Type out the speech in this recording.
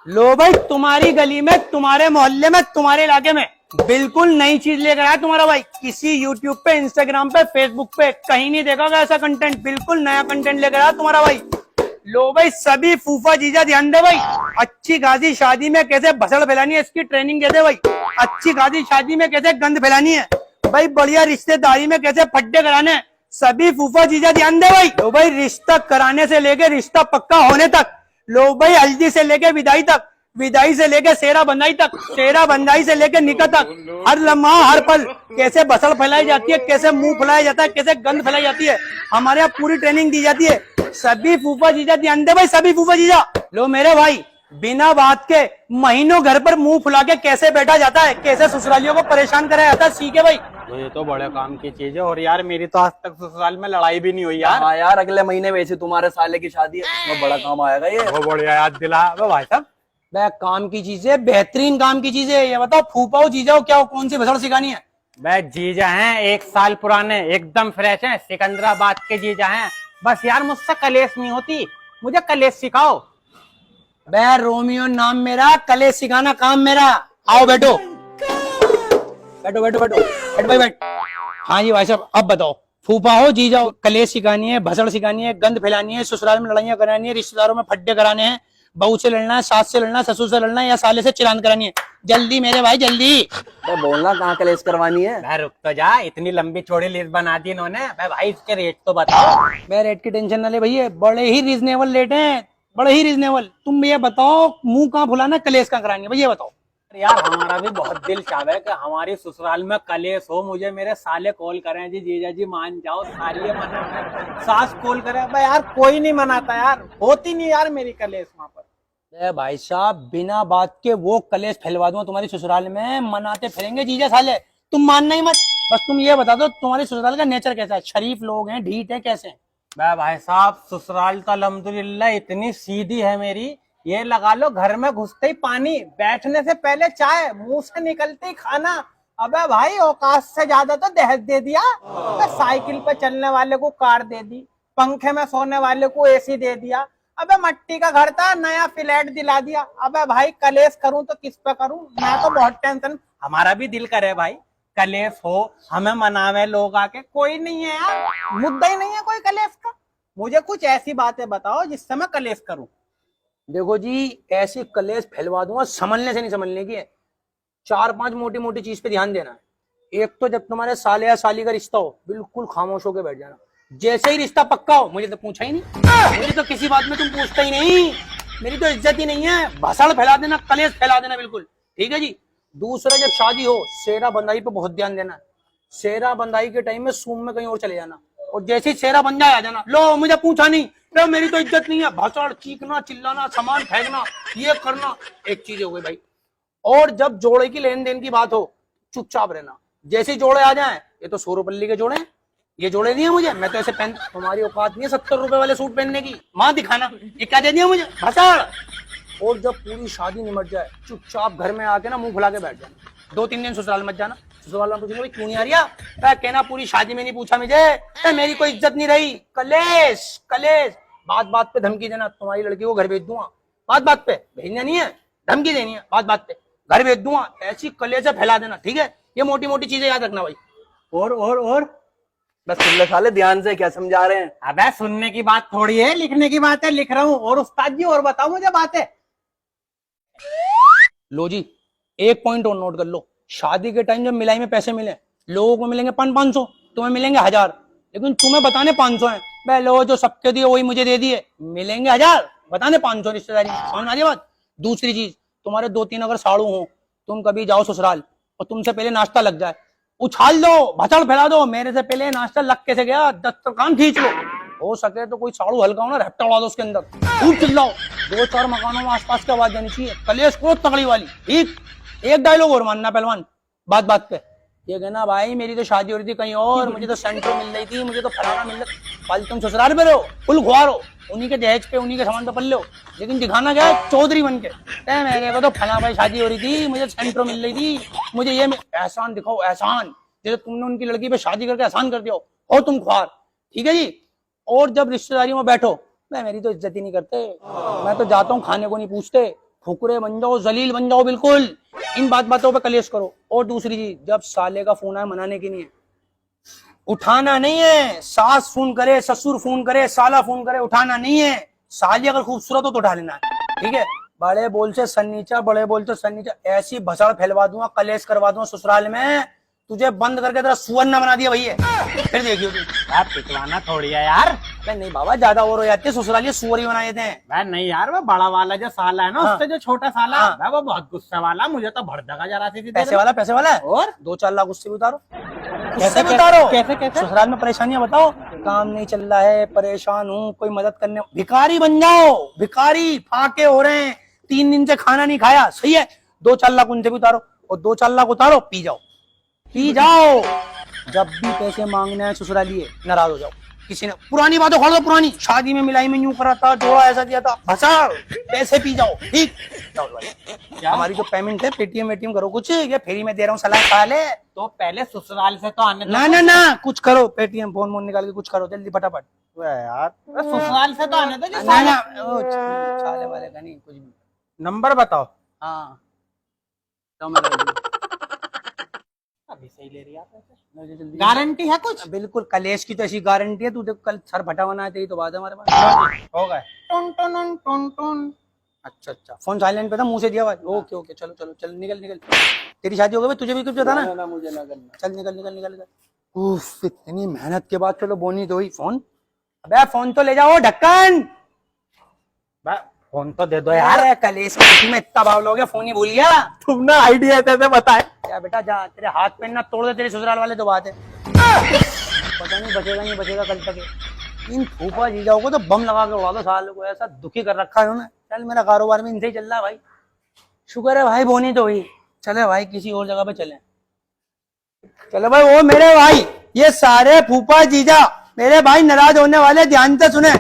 लो भाई, तुम्हारी गली में, तुम्हारे मोहल्ले में, तुम्हारे इलाके में बिल्कुल नई चीज लेकर आया तुम्हारा भाई। किसी यूट्यूब पे, इंस्टाग्राम पे, फेसबुक पे कहीं नहीं देखा होगा ऐसा कंटेंट। बिल्कुल नया कंटेंट लेकर आया तुम्हारा भाई। लो भाई, सभी फूफा जीजा ध्यान दे भाई। अच्छी खासी शादी में कैसे भसड़ फैलानी है इसकी ट्रेनिंग दे दे भाई। अच्छी खासी शादी में कैसे गंद फैलानी है भाई। बढ़िया रिश्तेदारी में कैसे फड्डे कराने हैं, सभी फूफा जीजा ध्यान दे भाई। लो भाई, रिश्ता कराने से लेके रिश्ता पक्का होने तक, लो भाई हल्दी से लेके विदाई तक, विदाई से लेके सेरा बंधाई तक, सेरा बंधाई से लेके निकाह तक, हर लम्हा हर पल कैसे बसड़ फैलाई जाती है, कैसे मुंह फैलाया जाता है, कैसे गंद फैलाई जाती है, हमारे यहाँ पूरी ट्रेनिंग दी जाती है। सभी फूफा जीजा ध्यान दे भाई, सभी फूफा जीजा। लो मेरे भाई, बिना बात के महीनों घर पर मुंह फुला के कैसे बैठा जाता है, कैसे ससुरालियों को परेशान कराया जाता है, सीखे भाई। ये तो बड़े काम की चीज है। और यार मेरी तो आज तक ससुराल में लड़ाई भी नहीं हुई यार। हाँ यार, अगले महीने वैसे तुम्हारे साले की शादी है, वो बड़ा काम आएगा ये। वो बढ़िया याद दिला भाई साहब। वह काम की चीज है, बेहतरीन काम की चीज है। ये बताओ, फूफा हो जीजा हो, क्या हो, कौन सी भसड़ सिखानी है? भाई जीजा हैं 1 साल पुराने, एकदम फ्रेश हैं, सिकंदराबाद के जीजा हैं। बस यार मुझसे कलेश नहीं होती, मुझे कलेश सिखाओ। बे रोमियो नाम मेरा, कलेश सिखाना काम मेरा। आओ बैठो बैठो बैठो बैठो, बैठ भाई बैठ। हाँ जी भाई साहब, अब बताओ, फूफा हो जीजा हो, कलेश सिखानी है, भसड़ सिखानी है, गंद फैलानी है, ससुराल में लड़ाइयां करानी है, रिश्तेदारों में फड्डे कराने हैं, बहू से लड़ना है, सास से लड़ना है, ससुर से लड़ना है, या साले से चिरान करानी है। जल्दी मेरे भाई जल्दी। बोलना कहाँ कलेश करवानी है। भाई रुक तो जा, इतनी लंबी चौड़ी लिस्ट बना दी इन्होंने। भाई इसके रेट तो बताओ। मैं रेट की टेंशन ना ले भैया, बड़े ही रीजनेबल रेट हैं, बड़े ही रीजनेबल। तुम ये बताओ, मुंह कहाँ फुलाना, कलेश कहाँ करानी है भैया बताओ। यार हमारा भी बहुत दिल चाहता है कि हमारी ससुराल में कलेश हो। मुझे मेरे साले कॉल करें, जी जीजा जी मान जाओ, साले मना, सास कॉल करे। भाई यार कोई नहीं मनाता यार, होती नहीं यार मेरी कलेश वहां पर। भाई साहब, बिना बात के वो कलेश फैलवा दूंगा तुम्हारी ससुराल में, मनाते फिरेंगे जीजा साले। तुम मानना ही मत, बस तुम ये बता दो तुम्हारी ससुराल का नेचर कैसा है, शरीफ लोग हैं, ढीठ है, कैसे हैं? भाई साहब, ससुराल तो अल्हम्दुलिल्लाह इतनी सीधी है मेरी, ये लगा लो घर में घुसते ही पानी, बैठने से पहले चाय, मुंह से निकलते ही खाना। अबे भाई औकात से ज्यादा तो दहेज दे दिया। साइकिल पे चलने वाले को कार दे दी, पंखे में सोने वाले को एसी दे दिया। अबे मट्टी का घर था, नया फ्लैट दिला दिया। अबे भाई कलेश करूं तो किस पे करूं? मैं तो बहुत टेंशन। हमारा भी दिल करे भाई कलेश हो, हमें मनावे लोग आके, कोई नहीं है यार, मुद्दा ही नहीं है कोई कलेश का। मुझे कुछ ऐसी बातें बताओ जिससे मैं कलेश करूं। देखो जी, ऐसी कलेश फैलवा दूंगा, संभलने से नहीं संभलने की है। 4-5 मोटी मोटी चीज पे ध्यान देना है। एक तो जब तुम्हारे साले या साली का रिश्ता हो, बिल्कुल खामोश होकर बैठ जाना। जैसे ही रिश्ता पक्का हो, मुझे तो पूछा ही नहीं, मुझे तो किसी बात में तुम पूछता ही नहीं, मेरी तो इज्जत ही नहीं है। भसड़ फैला देना, कलेश फैला देना, बिल्कुल ठीक है जी। दूसरा, जब शादी हो, सेरा बंधाई पे बहुत ध्यान देना है। सेरा बंधाई के टाइम में सूम में कहीं और चले जाना, और जैसे ही सेरा बन जाए आ जाना। लो मुझे पूछा नहीं, लो मेरी तो इज्जत नहीं है। भसड़, चीखना, चिल्लाना, सामान फेंकना, ये करना, एक चीज हो गई भाई। और जब जोड़े की लेन देन की बात हो, चुपचाप रहना। जैसे ही जोड़े आ जाए, ये तो 100 रुपये के जोड़े हैं, ये जोड़े दिए मुझे, मैं तो ऐसे पहन, तुम्हारी औकात नहीं है 70 रुपए वाले सूट पहनने की, माँ दिखाना, ये क्या दे दिया मुझे, भसड़। और जब पूरी शादी निमट जाए, चुपचाप घर में आके ना मुंह फुला के बैठ जाना। 2-3 दिन ससुराल मत जाना। ससुराल में पूछेंगे भाई क्यों नहीं आ रही, कहना पूरी शादी में नहीं पूछा मुझे, मेरी कोई इज्जत नहीं रही। कलेश कलेश, बात बात पे धमकी देना, तुम्हारी लड़की को घर भेज दूंगा, बात बात पे, भेजना नहीं है, धमकी देनी है, बात बात पे घर भेज दूंगा, ऐसी कलेश फैला देना, ठीक है। ये मोटी मोटी चीजें याद रखना भाई। और बस सुन ले साले ध्यान से, क्या समझा रहे हैं। अबे सुनने की बात थोड़ी है, लिखने की बात है, लिख रहा हूँ। और उस्ताद जी और बताओ मुझे बातें। लो जी, एक पॉइंट और नोट कर लो, शादी के टाइम जब मिलाई में पैसे मिले, लोगों को मिलेंगे 500-500, तुम्हें मिलेंगे 1000, लेकिन तुम्हें बताने 500 है। भाई लो, जो सबके दिए वही मुझे दे दिए, मिलेंगे 1000, बताने 500 रिश्तेदारी। समझ आ रही बात। दूसरी चीज, तुम्हारे 2-3 अगर साड़ू हो, तुम कभी जाओ ससुराल और तुमसे पहले नाश्ता लग जाए, उछाल दो, भसड़ फैला दो, मेरे से पहले नाश्ता लग कैसे गया, दस्तरखान खींच लो। हो सके तो कोई साड़ू हल्का हो ना, रैप्टा उड़ा दो उसके अंदर, खूब चिल्लाओ, 2-4 मकानों में आसपास की आवाज जानी चाहिए, कलेश को तगड़ी वाली, ठीक। एक डायलॉग और मानना पहलवान, बात बात पे ये कहना, भाई मेरी तो शादी हो रही थी कहीं और, मुझे तो सेंट्रो मिल रही थी, मुझे तो फलाना मिल रहा। कल तुम ससुराल पे रहो, फुल खुआर हो, उन्हीं के दहेज पे, उन्हीं के सामान पे पल्ले हो, लेकिन दिखाना क्या है, चौधरी बन के, मेरे को तो फला भाई शादी हो रही थी, मुझे सेंट्रो मिल रही थी, मुझे ये एहसान दिखाओ, एहसान, जैसे तुमने उनकी लड़की पे शादी करके एहसान कर दिया हो तुम खुआर, ठीक है जी। और जब रिश्तेदारियों में बैठो, मैं मेरी तो इज्जत ही नहीं करते, मैं तो जाता हूँ खाने को नहीं पूछते, फुकरे बन जाओ, जलील बन जाओ बिल्कुल। इन बातों पे कलेश करो। और दूसरी चीज, जब साले का फोन आए मनाने की नहीं है, उठाना नहीं है। सास फोन करे, ससुर फोन करे, साला फोन करे, उठाना नहीं है। साली अगर खूबसूरत हो तो उठा लेना है, ठीक है। बड़े बोल से सन्नीचा, बड़े बोल से सन्नीचा, ऐसी भसड़ फैलवा दूंगा, कलेश करवा दूंगा ससुराल में, तुझे बंद करके तेरा सुअर न बना दिया भैया। फिर देखियो तुम। यार पिटवाना थोड़ी है यार। नहीं बाबा, ज्यादा और हो जाते, ससुराली सुअर ही बनाए थे। भाई नहीं यार, वो बड़ा वाला जो साला है ना, हाँ। उससे जो छोटा साला हाँ। है वो बहुत गुस्से वाला, मुझे तो भड़का जरा सी थी। पैसे वाला है। और 2-4 लाख उससे भी उतारो। कैसे भी उतारो। कैसे ससुराल में परेशानियां बताओ, काम नहीं चल रहा है, परेशान हूँ, कोई मदद करने, भिखारी बन जाओ। भिखारी फाके हो रहे हैं, 3 दिन से खाना नहीं खाया, सही है। 2-4 लाख उनसे भी उतारो, और 2-4 लाख उतारो, पी जाओ। जब भी पैसे मांगने हैं ससुराली नाराज हो जाओ। किसी ने पुरानी बातों खोल दो, पुरानी शादी में मिलाई में यूं करा था, जोड़ा ऐसा दिया था, भसाड़ पैसे पी जाओ, ठीक। जाओ भाई, हमारी जो पेमेंट है पेटीएम वेटीएम करो कुछ, या फ्री में दे रहा हूँ सलाह खा ले। तो पहले ससुराल से तो आने दो। ना कुछ करो, पेटीएम फोन निकाल के कुछ करो जल्दी फटाफट। यार ससुराल से तो आने दो जो ना ओ, साले वाले का नहीं कुछ भी। नंबर बताओ। हाँ तो मैं अभी सही ले रही है आप पैसे। जल्दी। गारंटी है कुछ? बिल्कुल, कलेश की तो ऐसी गारंटी है, तू देख कल सर फटा बनाया तेरी तो बात है हमारे पास। हो गए। टुन टुन टुन टुन। अच्छा, फोन साइलेंट पे था, मुंह से दिया आवाज। ओके, चलो निकल। तेरी शादी हो गई, तुझे भी कुछ बता ना। मुझे ना करना। चल निकल। उफ, इतनी मेहनत के बाद चलो बोनी तो हुई। फोन, अबे फोन तो ले जाओ, ढक्कन। फोन तो दे दो यार। यार कलेश में इतना भाव लोगे, फोन ही भूल गया। तुमने आइडिया ऐसे बताए। क्या बेटा, जा, तेरे हाथ पे ना तोड़ दे तेरे ससुराल वाले, तो बात है। पता नहीं बचेगा कल तक। इन फूफा जीजाओं को तो बम लगा के उड़ा दो, साल को ऐसा दुखी कर रखा है उन्होंने। चल, मेरा कारोबार में इनसे ही चल रहा है भाई। शुक्र है भाई बोनी तो हुई। चले भाई किसी और जगह पे चले। चलो भाई, वो मेरे भाई, ये सारे फूफा जीजा मेरे भाई नाराज होने वाले, ध्यान से सुने।